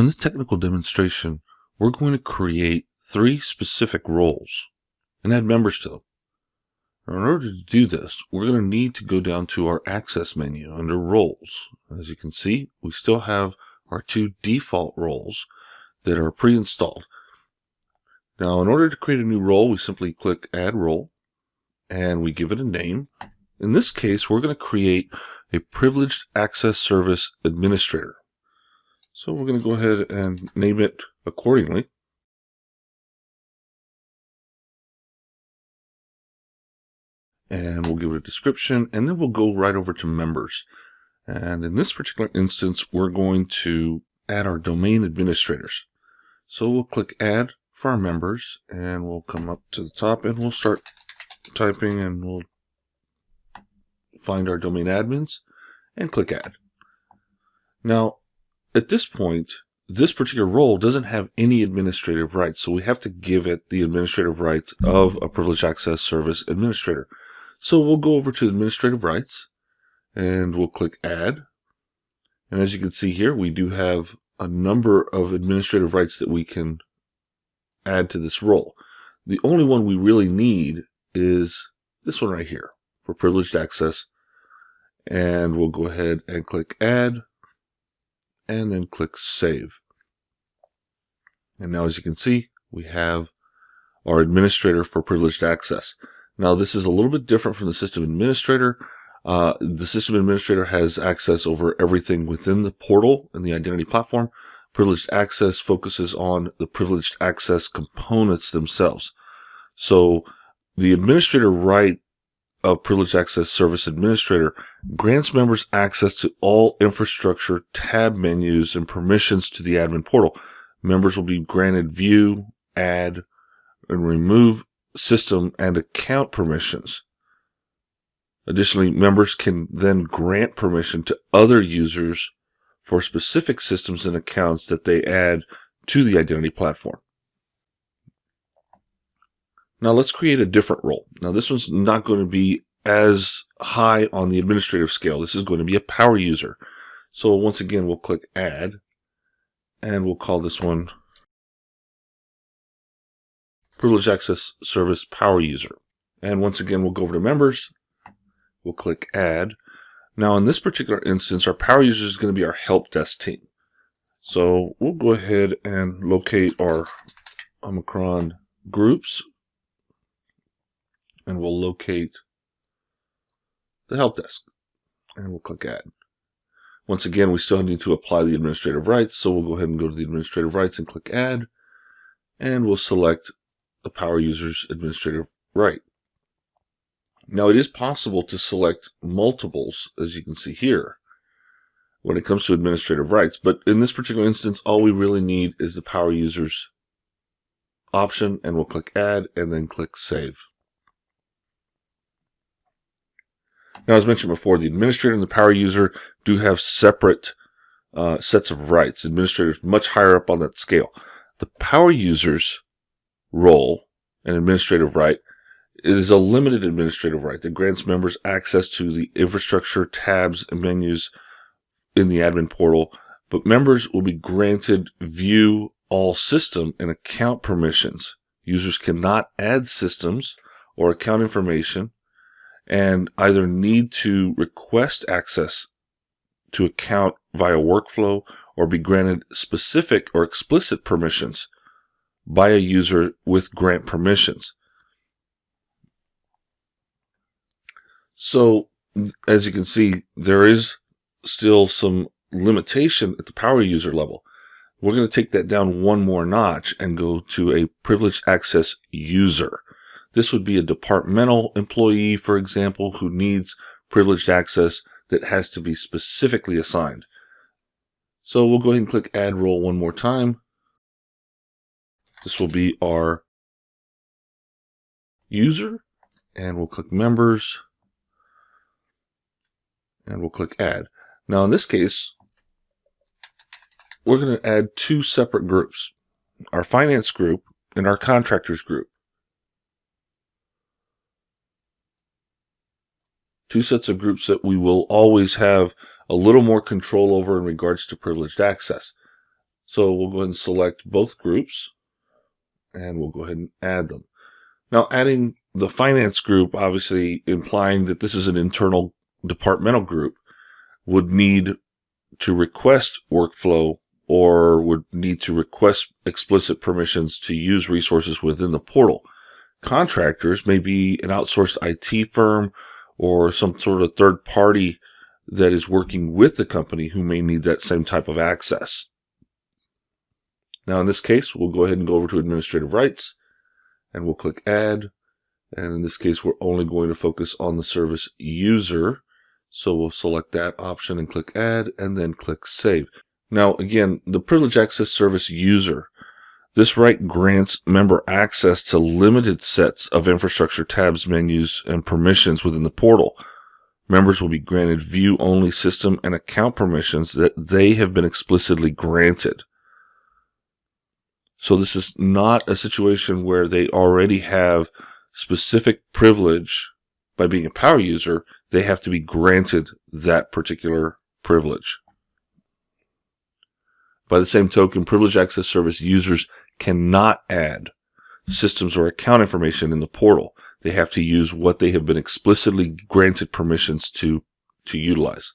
in this technical demonstration, we're going to create 3 specific roles and add members to them. Now, in order to do this, we're going to need to go down to our Access menu under Roles. As you can see, we still have our 2 default roles that are pre-installed. Now, in order to create a new role, we simply click Add Role, and we give it a name. In this case, we're going to create a Privileged Access Service Administrator. So we're going to go ahead and name it accordingly. And we'll give it a description, and then we'll go right over to Members. And in this particular instance, we're going to add our domain administrators. So we'll click Add for our members, and we'll come up to the top, and we'll start typing, and we'll find our domain admins, and click Add. Now, at this point, this particular role doesn't have any administrative rights, so we have to give it the administrative rights of a Privileged Access Service Administrator. So we'll go over to Administrative Rights, and we'll click Add. And as you can see here, we do have a number of administrative rights that we can add to this role. The only one we really need is this one right here for Privileged Access. And we'll go ahead and click Add, and then click Save. And now, as you can see, we have our administrator for Privileged Access. Now, this is a little bit different from the System Administrator. The System Administrator has access over everything within the portal and the identity platform. Privileged Access focuses on the Privileged Access components themselves. So the administrator right of Privileged Access Service Administrator grants members access to all infrastructure tab menus and permissions to the admin portal. Members will be granted view, add, and remove system and account permissions. Additionally, members can then grant permission to other users for specific systems and accounts that they add to the identity platform. Now let's create a different role. Now this one's not going to be as high on the administrative scale. This is going to be a power user. So once again, we'll click Add, and we'll call this one Privileged Access Service Power User. And once again, we'll go over to Members. We'll click Add. Now in this particular instance, our power user is going to be our help desk team. So we'll go ahead and locate our Omicron groups, and we'll locate the help desk, and we'll click Add. Once again, we still need to apply the administrative rights, so we'll go ahead and go to the administrative rights and click Add, and we'll select the power user's administrative right. Now, it is possible to select multiples, as you can see here, when it comes to administrative rights, but in this particular instance, all we really need is the power user's option, and we'll click Add and then click Save. Now, as mentioned before, the administrator and the power user do have separate sets of rights. Administrators much higher up on that scale. The power user's role and administrative right is a limited administrative right that grants members access to the infrastructure tabs and menus in the admin portal, but members will be granted view all system and account permissions. Users cannot add systems or account information, and either need to request access to account via workflow or be granted specific or explicit permissions by a user with grant permissions. So, as you can see, there is still some limitation at the power user level. We're going to take that down one more notch and go to a Privileged Access User. This would be a departmental employee, for example, who needs privileged access that has to be specifically assigned. So we'll go ahead and click Add Role one more time. This will be our user, and we'll click Members, and we'll click Add. Now in this case, we're going to add 2 separate groups, our finance group and our contractors group. 2 sets of groups that we will always have a little more control over in regards to privileged access. So we'll go ahead and select both groups, and we'll go ahead and add them. Now, adding the finance group, obviously implying that this is an internal departmental group, would need to request workflow or would need to request explicit permissions to use resources within the portal. Contractors may be an outsourced IT firm or some sort of third party that is working with the company who may need that same type of access. Now, in this case, we'll go ahead and go over to administrative rights, and we'll click Add. And in this case, we're only going to focus on the service user. So we'll select that option and click Add, and then click Save. Now, again, the Privileged Access Service user, this right grants member access to limited sets of infrastructure tabs, menus, and permissions within the portal. Members will be granted view-only system and account permissions that they have been explicitly granted. So this is not a situation where they already have specific privilege. By being a power user, they have to be granted that particular privilege. By the same token, Privileged Access Service users cannot add systems or account information in the portal. They have to use what they have been explicitly granted permissions to utilize.